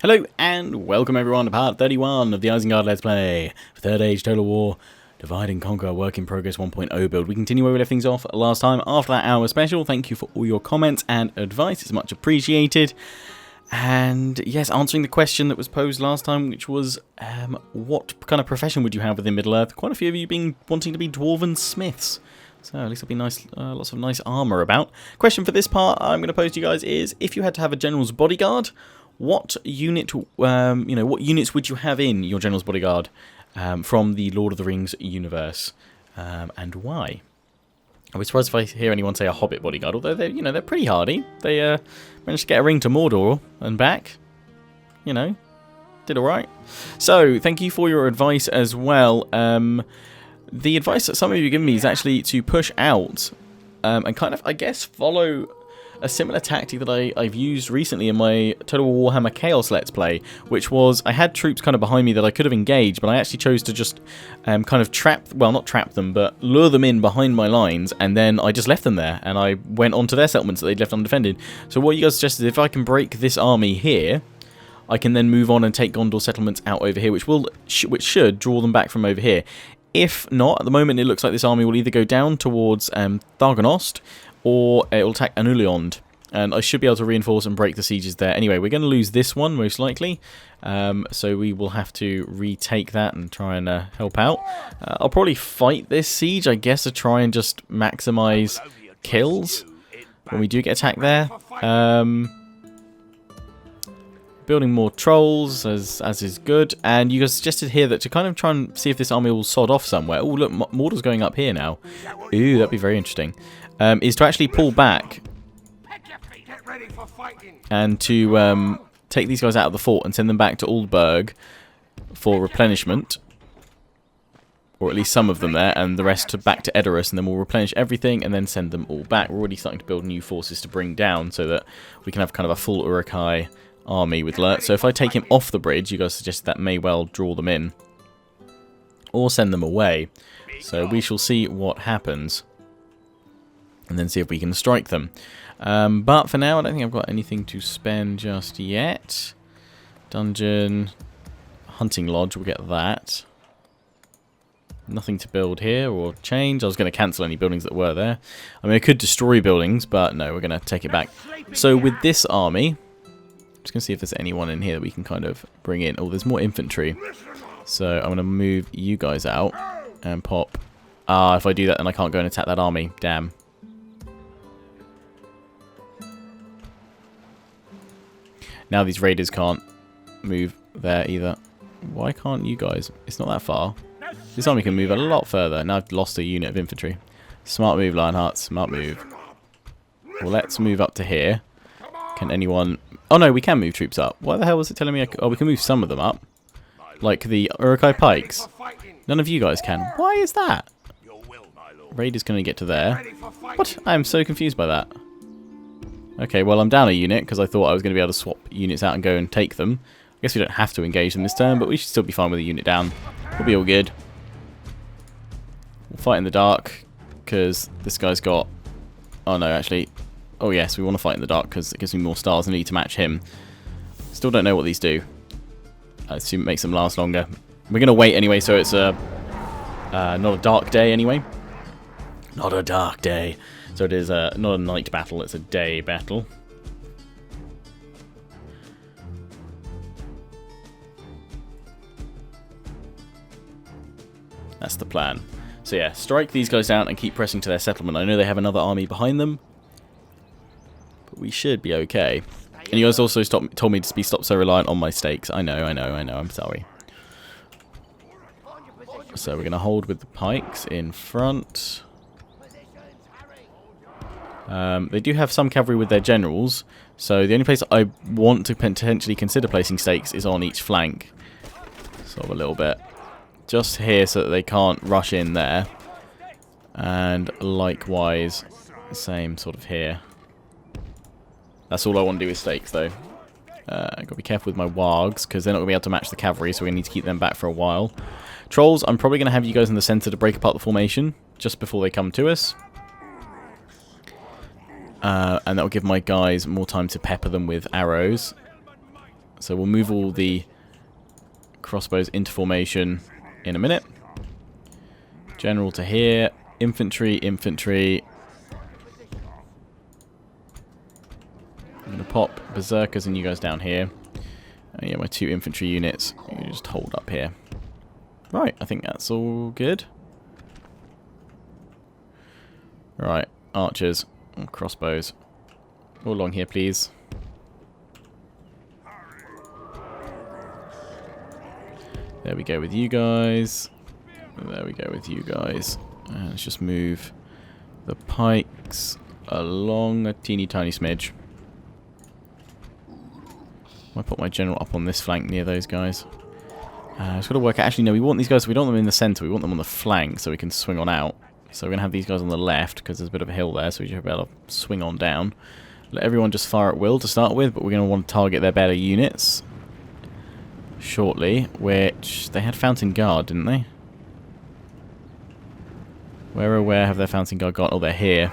Hello and welcome everyone to part 31 of the Isengard Let's Play for Third Age Total War Divide and Conquer Work in Progress 1.0 build. We continue where we left things off last time after that hour special. Thank you for all your comments and advice, it's much appreciated. And yes, answering the question that was posed last time, which was what kind of profession would you have within Middle-earth? Quite a few of you being wanting to be dwarven smiths. So at least there'll be nice, lots of nice armour about. Question for this part I'm going to pose to you guys is, if you had to have a general's bodyguard, what unit, what units would you have in your general's bodyguard from the Lord of the Rings universe, and why? I'll be surprised if I hear anyone say a Hobbit bodyguard, although they're pretty hardy. They managed to get a ring to Mordor and back. Did all right. So thank you for your advice as well. The advice that some of you have given me is actually to push out and kind of, I guess, follow a similar tactic that I've used recently in my Total War Warhammer Chaos Let's Play, which was I had troops kind of behind me that I could have engaged, but I actually chose to just kind of not trap them, but lure them in behind my lines, and then I just left them there, and I went on to their settlements that they'd left undefended. So what you guys suggested, if I can break this army here, I can then move on and take Gondor settlements out over here, which should draw them back from over here. If not, at the moment it looks like this army will either go down towards Thargonost, or it will attack Anuliond, and I should be able to reinforce and break the sieges there. Anyway, we're going to lose this one, most likely, so we will have to retake that and try and help out. I'll probably fight this siege, I guess, to try and just maximise kills when we do get attacked there. Building more trolls, as is good, and you guys suggested here that to kind of try and see if this army will sod off somewhere. Oh, look, Mordor's going up here now. Ooh, that'd be very interesting. Is to actually pull back and to take these guys out of the fort and send them back to Aldburg for replenishment, or at least some of them there, and the rest back to Edoras, and then we'll replenish everything and then send them all back. We're already starting to build new forces to bring down so that we can have kind of a full Arachîr army with Lurt. So if I take him off the bridge, you guys suggested that may well draw them in or send them away. So we shall see what happens and then see if we can strike them. But for now, I don't think I've got anything to spend just yet. Dungeon, hunting lodge, we'll get that. Nothing to build here or change. I was going to cancel any buildings that were there. I mean, I could destroy buildings, but no, we're going to take it back. So with this army, I'm just going to see if there's anyone in here that we can kind of bring in. Oh, there's more infantry. So I'm going to move you guys out and pop. If I do that, then I can't go and attack that army. Damn. Now these raiders can't move there either. Why can't you guys? It's not that far. This army can move a lot further. Now I've lost a unit of infantry. Smart move, Lionheart. Smart move. Well, let's move up to here. Can anyone... Oh no, we can move troops up. Why the hell was it telling me... Oh, we can move some of them up. Like the Uruk-hai pikes. None of you guys can. Why is that? Raiders can only get to there. What? I am so confused by that. Okay, well, I'm down a unit because I thought I was going to be able to swap units out and go and take them. I guess we don't have to engage them this turn, but we should still be fine with a unit down. We'll be all good. We'll fight in the dark because this guy's got... Oh, no, actually... Oh, yes, we want to fight in the dark because it gives me more stars and I need to match him. Still don't know what these do. I assume it makes them last longer. We're going to wait anyway, so it's not a dark day anyway. Not a dark day. So it is not a night battle, it's a day battle. That's the plan. So yeah, strike these guys down and keep pressing to their settlement. I know they have another army behind them, but we should be okay. And you guys also told me to stop so reliant on my stakes. I know, I'm sorry. So we're going to hold with the pikes in front. They do have some cavalry with their generals, so the only place I want to potentially consider placing stakes is on each flank. Sort of a little bit. Just here so that they can't rush in there. And likewise, the same sort of here. That's all I want to do with stakes, though. I've got to be careful with my wargs, because they're not going to be able to match the cavalry, so we need to keep them back for a while. Trolls, I'm probably going to have you guys in the centre to break apart the formation, just before they come to us. And that will give my guys more time to pepper them with arrows. So we'll move all the crossbows into formation in a minute. General to here. Infantry, infantry. I'm going to pop berserkers and you guys down here. Yeah, my 2 infantry units. You just hold up here. Right, I think that's all good. Right, archers and crossbows. All along here, please. There we go with you guys. There we go with you guys. And let's just move the pikes along a teeny tiny smidge. I put my general up on this flank near those guys. I've just got to work out. Actually, no, we want these guys. We don't want them in the centre. We want them on the flank so we can swing on out. So we're going to have these guys on the left because there's a bit of a hill there, so we should be able to swing on down. Let everyone just fire at will to start with, but we're going to want to target their better units shortly, which they had Fountain Guard, didn't they? Where have their Fountain Guard gone? Oh, they're here.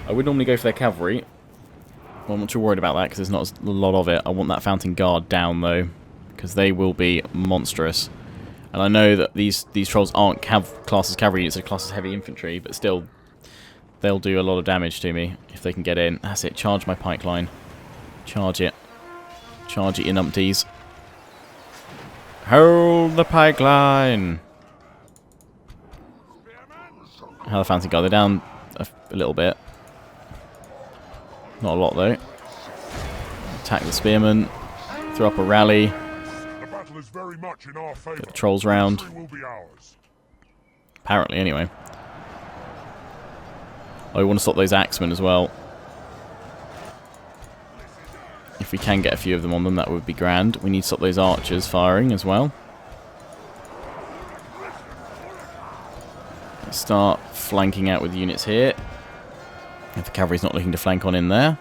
I would normally go for their cavalry. Well, I'm not too worried about that because there's not a lot of it. I want that Fountain Guard down, though, because they will be monstrous. And I know that these trolls aren't classed as cavalry units, they're classed as heavy infantry, but still, they'll do a lot of damage to me if they can get in. That's it. Charge my pike line. Charge it. Charge it in umpties. Hold the pike line. How the Fountain Guard? They're down a little bit. Not a lot, though. Attack the spearmen. Throw up a rally. The battle is very much in our favor. Get the trolls round. Will be ours. Apparently, anyway. I want to stop those axemen as well. If we can get a few of them on them, that would be grand. We need to stop those archers firing as well. Let's start flanking out with units here. If the cavalry's not looking to flank on in there.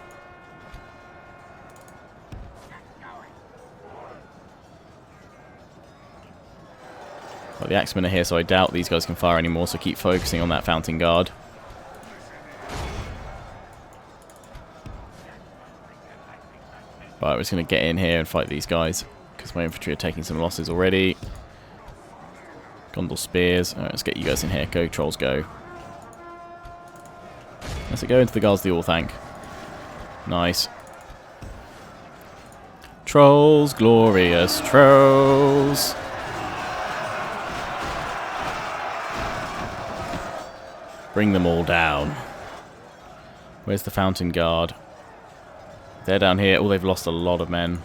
Well, the axemen are here, so I doubt these guys can fire anymore, so keep focusing on that Fountain Guard. Right, we're just going to get in here and fight these guys, because my infantry are taking some losses already. Gondor spears. Alright, let's get you guys in here. Go, trolls, go. Let's go into the guards of the Orthanc. Nice. Trolls, glorious trolls. Bring them all down. Where's the Fountain Guard? They're down here. Oh, they've lost a lot of men.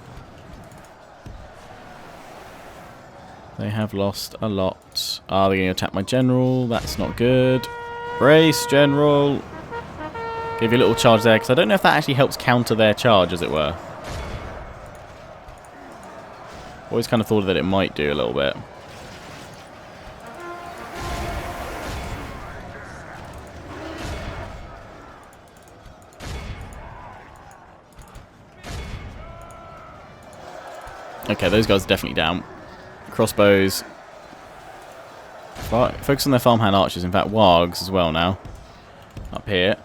They have lost a lot. Ah, they're going to attack my general. That's not good. Brace, general. Give you a little charge there, because I don't know if that actually helps counter their charge, as it were. Always kind of thought that it might do a little bit. Okay, those guys are definitely down. Crossbows. Right, focus on their farmhand archers. In fact, wargs as well now. Up here.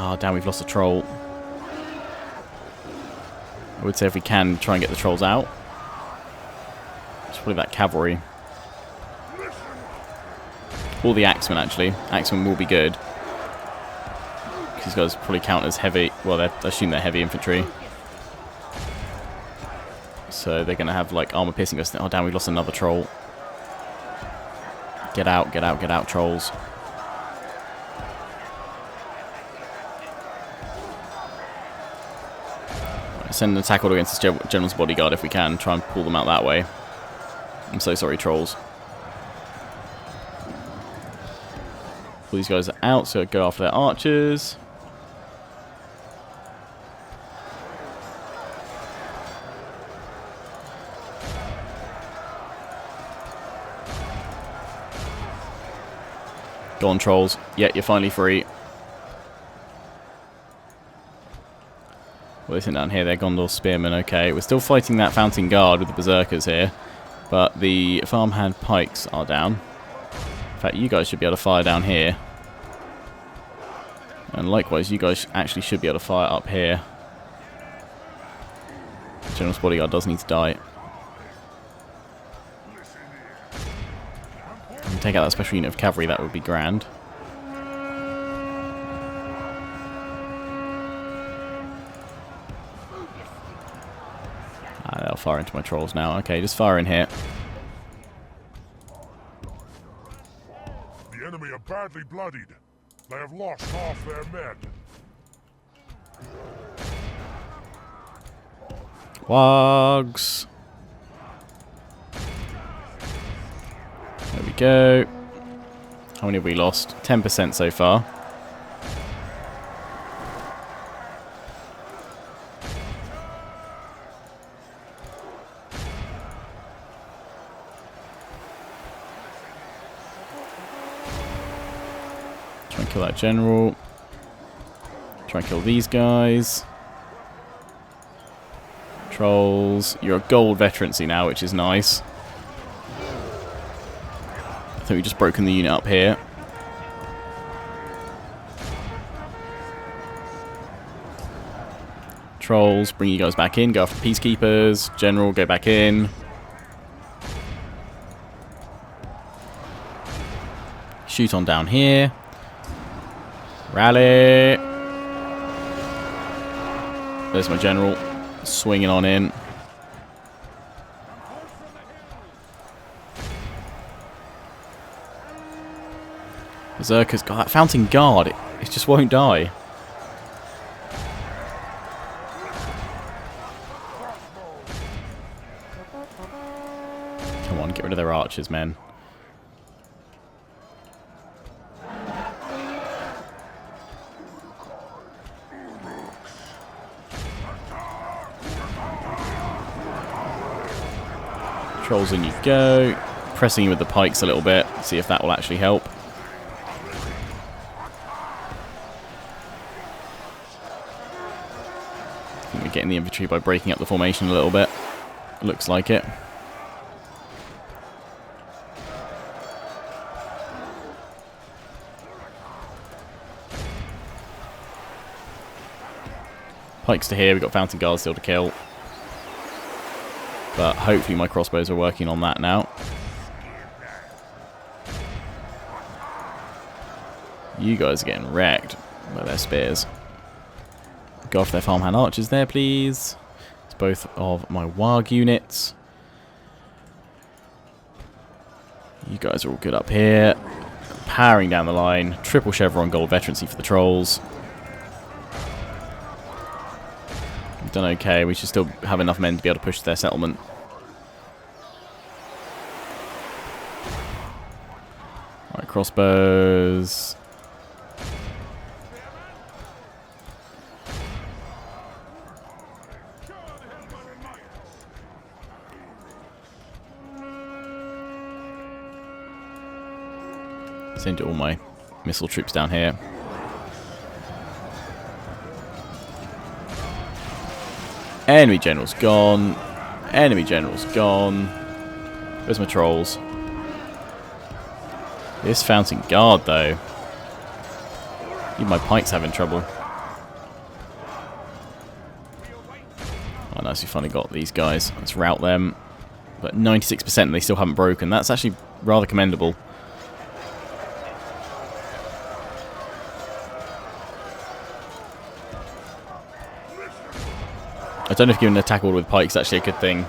Oh, damn, we've lost a troll. I would say if we can, try and get the trolls out. It's probably that cavalry. Or the axemen, actually. Axemen will be good. These guys probably count as heavy. Well, I assume they're heavy infantry. So they're going to have, like, armor-piercing guns. Oh, damn, we've lost another troll. Get out, get out, get out, trolls. Send an attack order against this general's bodyguard if we can. Try and pull them out that way. I'm so sorry, trolls. All these guys are out, so go after their archers. Go on, trolls. Yeah, you're finally free. Well, listen down here, they're Gondor spearmen. Okay, we're still fighting that Fountain Guard with the berserkers here, but the farmhand pikes are down. In fact, you guys should be able to fire down here. And likewise, you guys actually should be able to fire up here. General's bodyguard does need to die. And take out that special unit of cavalry, that would be grand. They'll fire into my trolls now. Okay, just fire in here. The enemy are badly bloodied. They have lost half their men. Wogs. There we go. How many have we lost? 10% so far. Try and kill that general. Try and kill these guys. Trolls. You're a gold veterancy now, which is nice. I think we've just broken the unit up here. Trolls, bring you guys back in. Go after peacekeepers. General, go back in. Shoot on down here. Rally. There's my general. Swinging on in. Berserker's got that fountain guard. It just won't die. Come on, get rid of their archers, men. Trolls in you go. Pressing you with the pikes a little bit. See if that will actually help. I think we're getting the infantry by breaking up the formation a little bit. Looks like it. Pikes to here. We've got fountain guards still to kill. But hopefully my crossbows are working on that now. You guys are getting wrecked by their spears. Go after their farmhand archers there, please. It's both of my warg units. You guys are all good up here. Powering down the line. Triple chevron gold veterancy for the trolls. We've done okay. We should still have enough men to be able to push their settlement. Alright, crossbows. Send all my missile troops down here. Enemy general's gone. Enemy general's gone. Where's my trolls? This fountain guard, though. Even my pikes having trouble. Oh, nice, we finally got these guys. Let's rout them. But 96% and they still haven't broken. That's actually rather commendable. I don't know if giving an attack order with pikes is actually a good thing.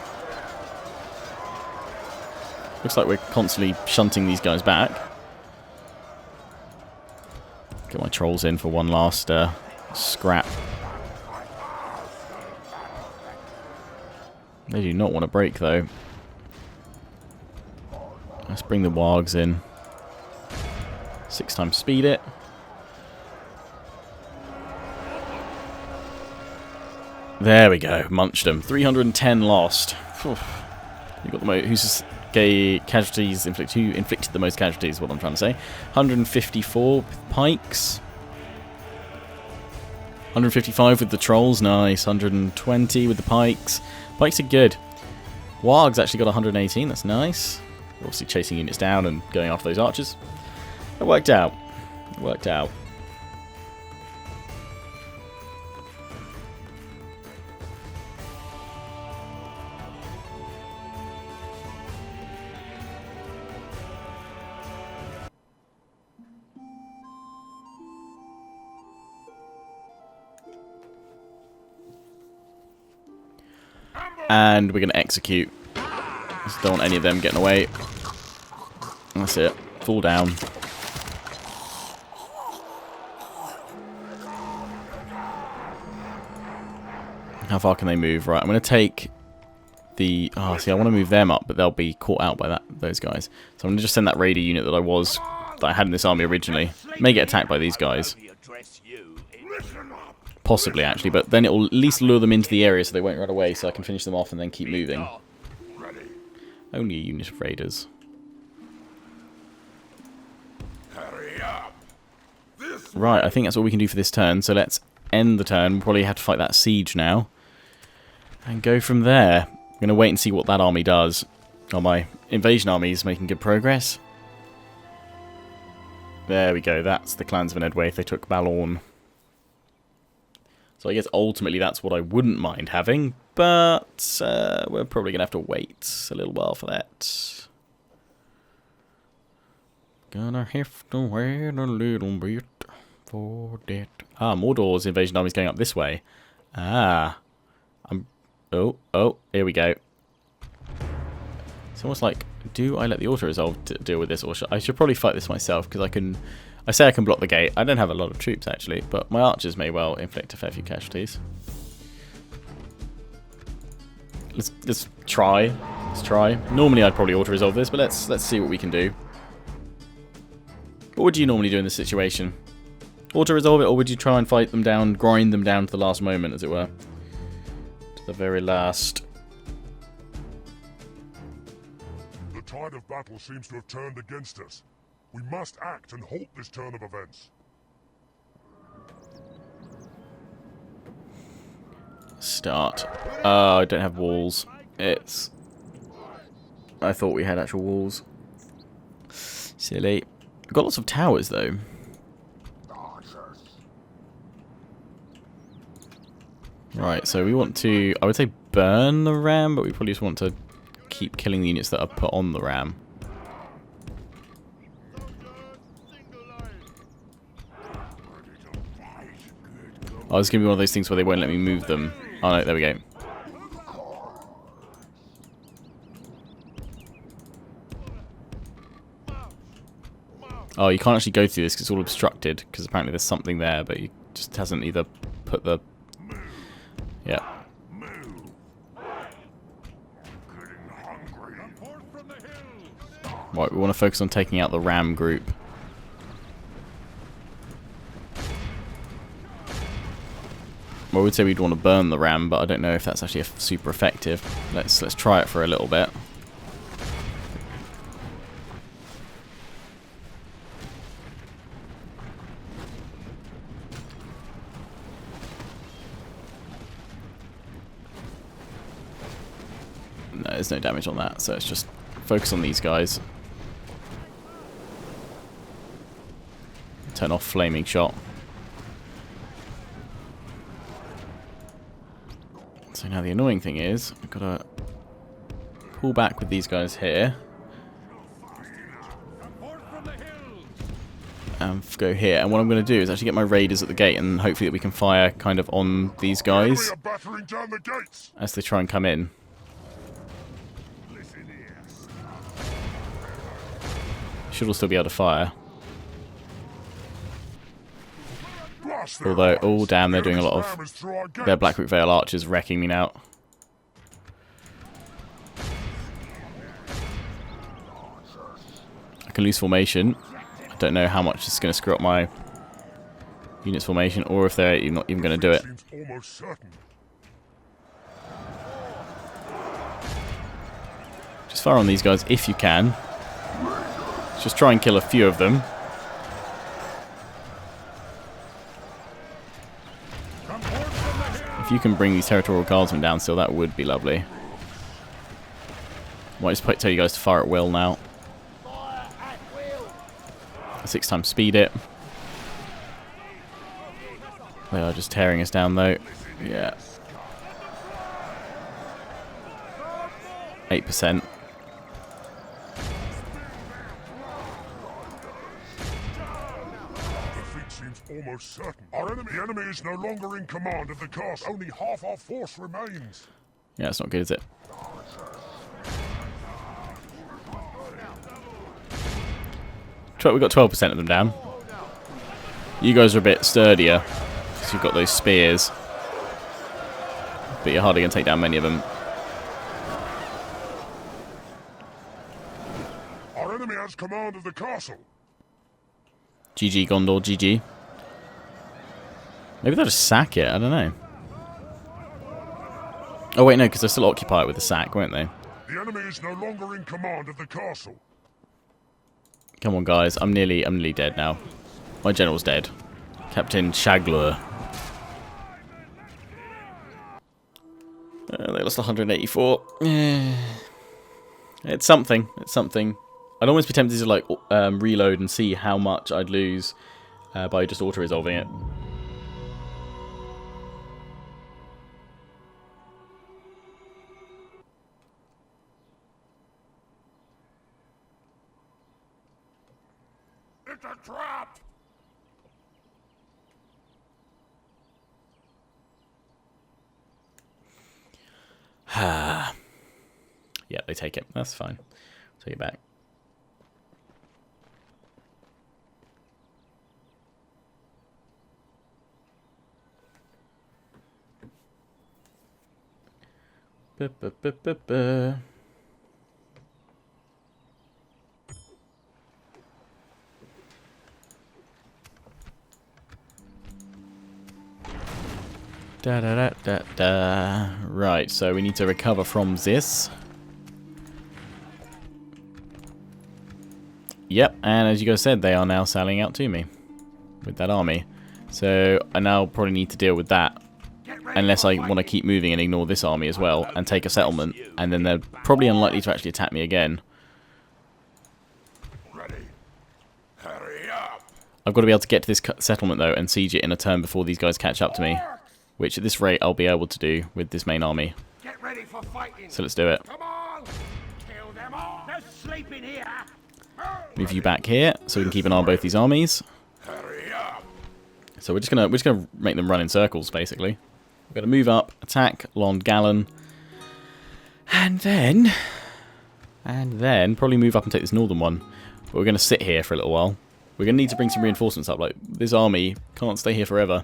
Looks like we're constantly shunting these guys back. Get my trolls in for one last scrap. They do not want to break, though. Let's bring the wargs in. 6 times speed it. There we go, munched them. 310 lost. You got the most. Casualties inflicted? Who inflicted the most casualties? Is what I'm trying to say. 154 pikes. 155 with the trolls. Nice. 120 with the pikes. Pikes are good. Warg's actually got 118. That's nice. Obviously chasing units down and going after those archers. It worked out. It worked out. And we're going to execute. Just don't want any of them getting away. That's it. Fall down. How far can they move? Right, I'm going to take the... Oh, see, I want to move them up, but they'll be caught out by those guys. So I'm going to just send that raider unit that I had in this army originally. May get attacked by these guys. Possibly, actually, but then it will at least lure them into the area so they won't run away, so I can finish them off and then keep moving. Only a unit of raiders. Right, I think that's all we can do for this turn, so let's end the turn. We'll probably have to fight that siege now. And go from there. I'm going to wait and see what that army does. Oh, my invasion army is making good progress. There we go, that's the clansmen Edway if they took Balorn. So I guess ultimately that's what I wouldn't mind having, but we're probably going to have to wait a little while for that. Gonna have to wait a little bit for that. Ah, Mordor's invasion army's going up this way. Ah. Oh, here we go. It's almost like, do I let the auto-resolve deal with this, or I should probably fight this myself, because I say I can block the gate. I don't have a lot of troops, actually, but my archers may well inflict a fair few casualties. Let's try. Let's try. Normally I'd probably auto-resolve this, but let's see what we can do. What would you normally do in this situation? Auto-resolve it, or would you try and fight them down, grind them down to the last moment, as it were? To the very last. The tide of battle seems to have turned against us. We must act and halt this turn of events. Start. Oh, I don't have walls. I thought we had actual walls. Silly. We've got lots of towers, though. Right, so we want to, I would say burn the ram, but we probably just want to keep killing the units that are put on the ram. Oh, it's going to be one of those things where they won't let me move them. Oh no, there we go. Oh, you can't actually go through this because it's all obstructed, because apparently there's something there, but you just hasn't either put the... Yeah. Right, we want to focus on taking out the ram group. Well, I would say we'd want to burn the ram, but I don't know if that's actually super effective. Let's try it for a little bit. No, there's no damage on that, so it's just focus on these guys. Turn off flaming shot. So now the annoying thing is, I've got to pull back with these guys here. And go here. And what I'm going to do is actually get my raiders at the gate, and hopefully that we can fire kind of on these guys as they try and come in. Should all still be able to fire. Although, oh damn, they're doing a lot of... Their Blackroot Vale archers wrecking me now. I can lose formation. I don't know how much this is going to screw up my unit's formation, or if they're not even going to do it. Just fire on these guys if you can. Just try and kill a few of them. If you can bring these territorial guardsmen down still, that would be lovely. Might just tell you guys to fire at will now. 6 times speed it. They are just tearing us down though. Yeah. 8%. Almost certain. The enemy is no longer in command of the castle. Only half our force remains. Yeah, it's not good, is it? We've got 12% of them down. You guys are a bit sturdier, because you've got those spears. But you're hardly going to take down many of them. Our enemy has command of the castle. GG, Gondor, GG. Maybe they'll just sack it, I don't know. Oh wait, no, because they'll still occupy it with the sack, won't they? The enemy is no longer in command of the castle. Come on, guys, I'm nearly dead now. My general's dead. Captain Shaglur. They lost 184. It's something. It's something. I'd almost be tempted to like reload and see how much I'd lose by just auto-resolving it. It's a trap! Yeah, they take it. That's fine. Take it back. Da da da da da. Right, so we need to recover from this. Yep, and as you guys said, they are now sailing out to me with that army. So I now probably need to deal with that. Unless I want to keep moving and ignore this army as well and take a settlement. And then they're probably unlikely to actually attack me again. Hurry up! I've got to be able to get to this settlement though and siege it in a turn before these guys catch up to me. Which at this rate I'll be able to do with this main army. Get ready for fighting. So let's do it. Come on! Kill them all! They're sleeping here! Move you back here so we can keep an eye on both these armies. Hurry up! So we're just gonna make them run in circles basically. We're gonna move up, attack Lond Gallen, and then probably move up and take this northern one. But we're gonna sit here for a little while. We're gonna need to bring some reinforcements up. Like this army can't stay here forever.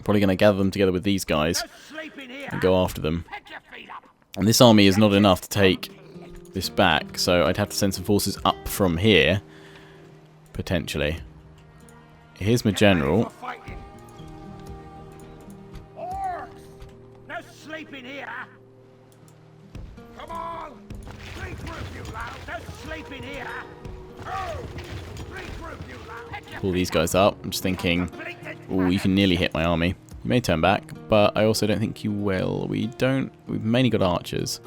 Probably going to gather them together with these guys and go after them. And this army is not enough to take this back, so I'd have to send some forces up from here, potentially. Here's my general. Pull these guys up. I'm just thinking, ooh, you can nearly hit my army. You may turn back, but I also don't think you will. We've mainly got archers.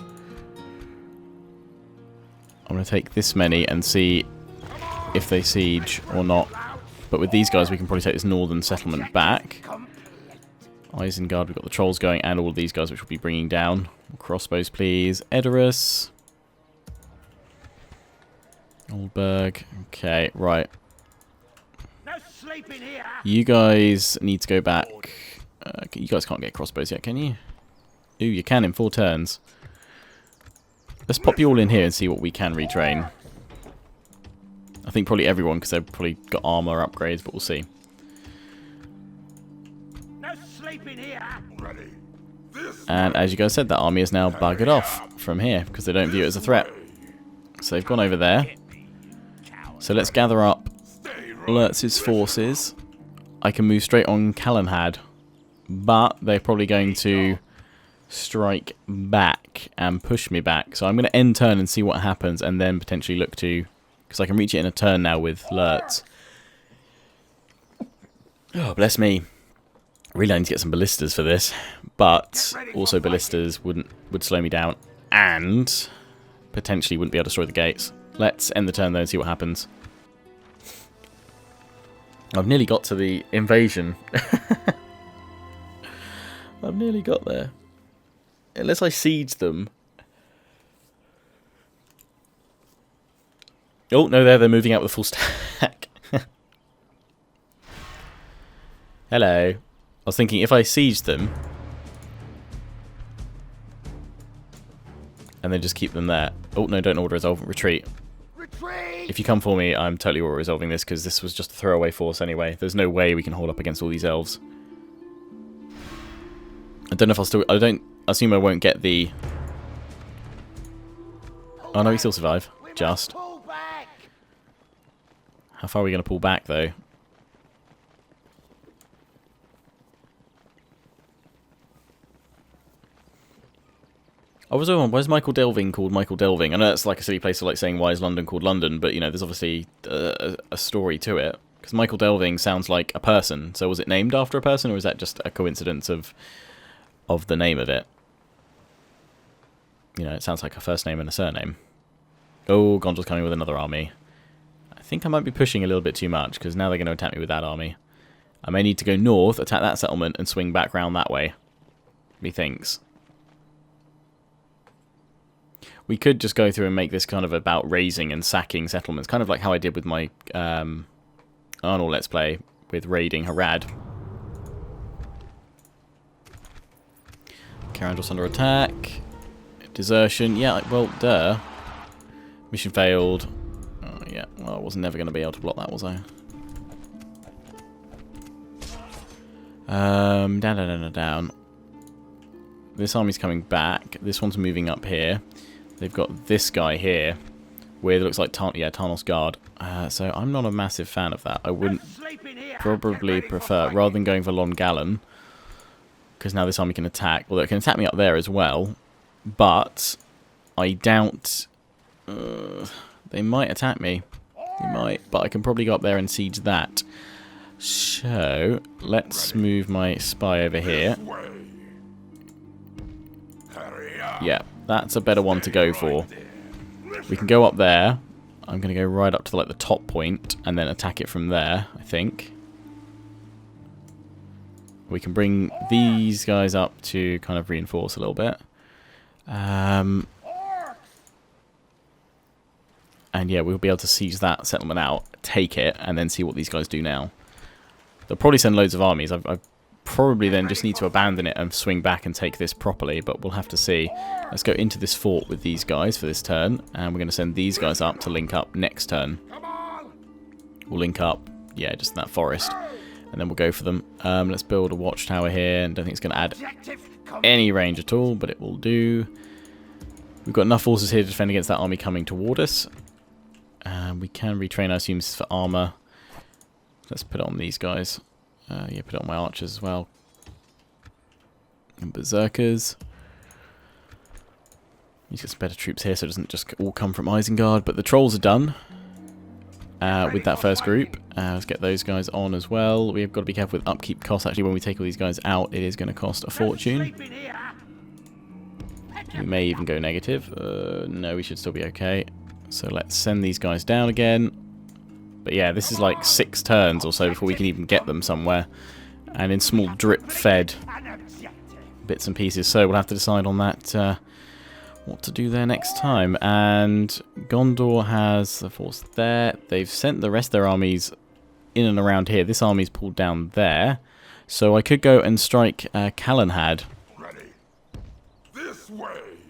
I'm going to take this many and see if they siege or not. But with these guys, we can probably take this northern settlement back. Isengard, we've got the trolls going, and all of these guys, which we'll be bringing down. Crossbows, please. Edoras. Oldberg. Okay, right. You guys need to go back. You guys can't get crossbows yet, can you? Ooh, you can in 4 turns. Let's pop you all in here and see what we can retrain. I think probably everyone, because they've probably got armor upgrades, but we'll see. And as you guys said, that army is now buggered off from here, because they don't view it as a threat. So they've gone over there. So let's gather up Lurtz's forces. I can move straight on Calenhad, but they're probably going to strike back and push me back. So I'm going to end turn and see what happens, and then potentially look to, because I can reach it in a turn now with Lurtz. Oh, bless me. Really, I need to get some ballistas for this, but also ballistas would slow me down and potentially wouldn't be able to destroy the gates. Let's end the turn though and see what happens. I've nearly got to the invasion. I've nearly got there. Unless I siege them. Oh, no, they're moving out with a full stack. Hello. I was thinking if I siege them... and then just keep them there. Oh, no, don't order resolve. Retreat. If you come for me, I'm totally resolving this, because this was just a throwaway force anyway. There's no way we can hold up against all these elves. I don't know if I'll still... I assume I won't get the... Oh, no, we still survive. Just. How far are we going to pull back, though? I was wondering, why is Michael Delving called Michael Delving? I know that's like a silly place for like saying why is London called London, but you know, there's obviously a story to it. Because Michael Delving sounds like a person, so was it named after a person, or is that just a coincidence of the name of it? You know, it sounds like a first name and a surname. Oh, Gondor's coming with another army. I think I might be pushing a little bit too much, because now they're going to attack me with that army. I may need to go north, attack that settlement, and swing back round that way. Methinks. We could just go through and make this kind of about raising and sacking settlements, kind of like how I did with my Arnold Let's Play with raiding Harad. Carandros under attack. Desertion. Yeah, well, duh. Mission failed. Oh, yeah, well, I was never going to be able to block that, was I? Down. This army's coming back. This one's moving up here. They've got this guy here, where it looks like Tarnos Guard. So I'm not a massive fan of that. I wouldn't probably prefer, rather than going for Lon Gallen, because now this army can attack. Although it can attack me up there as well, but I doubt they might attack me. They might, but I can probably go up there and siege that. So let's move my spy over here. Yeah. That's a better one to go for. We can go up there. I'm going to go right up to the top point and then attack it from there, I think. We can bring these guys up to kind of reinforce a little bit. And yeah, we'll be able to siege that settlement out, take it, and then see what these guys do now. They'll probably send loads of armies. I probably then just need to abandon it and swing back and take this properly, but we'll have to see. Let's go into this fort with these guys for this turn, and we're going to send these guys up to link up next turn. We'll link up, yeah, just in that forest, and then we'll go for them. Let's build a watchtower here, and I don't think it's going to add any range at all, but it will do. We've got enough forces here to defend against that army coming toward us. We can retrain, I assume, for armor. Let's put it on these guys. Yeah, put it on my archers as well. And berserkers. Need to get some better troops here so it doesn't just all come from Isengard. But the trolls are done with that first group. Let's get those guys on as well. We've got to be careful with upkeep costs. Actually, when we take all these guys out, it is going to cost a fortune. We may even go negative. No, we should still be okay. So let's send these guys down again. But yeah, this is like 6 turns or so before we can even get them somewhere. And in small drip-fed bits and pieces. So we'll have to decide on that, what to do there next time. And Gondor has a force there. They've sent the rest of their armies in and around here. This army's pulled down there. So I could go and strike Calenhad.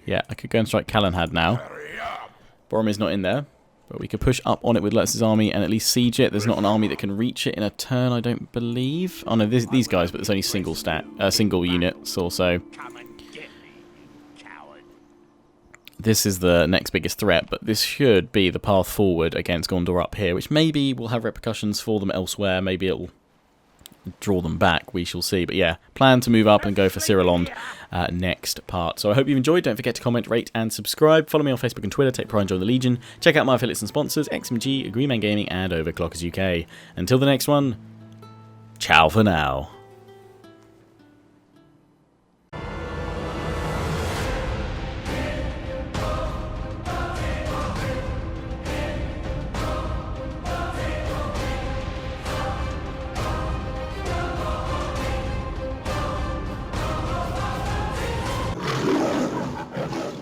Yeah, I could go and strike Calenhad now. Boromir's not in there. But we could push up on it with Lurtz's army and at least siege it. There's not an army that can reach it in a turn, I don't believe. Oh no, these guys, but there's only single units also. This is the next biggest threat, but this should be the path forward against Gondor up here, which maybe will have repercussions for them elsewhere. Maybe it'll draw them back, we shall see. But yeah, plan to move up and go for Cirillond next part. So I hope you've enjoyed. Don't forget to comment, rate and subscribe. Follow me on Facebook and Twitter. Take pride and join the Legion. Check out my affiliates and sponsors, XMG, Agreeman Gaming and Overclockers UK. Until the next one, ciao for now.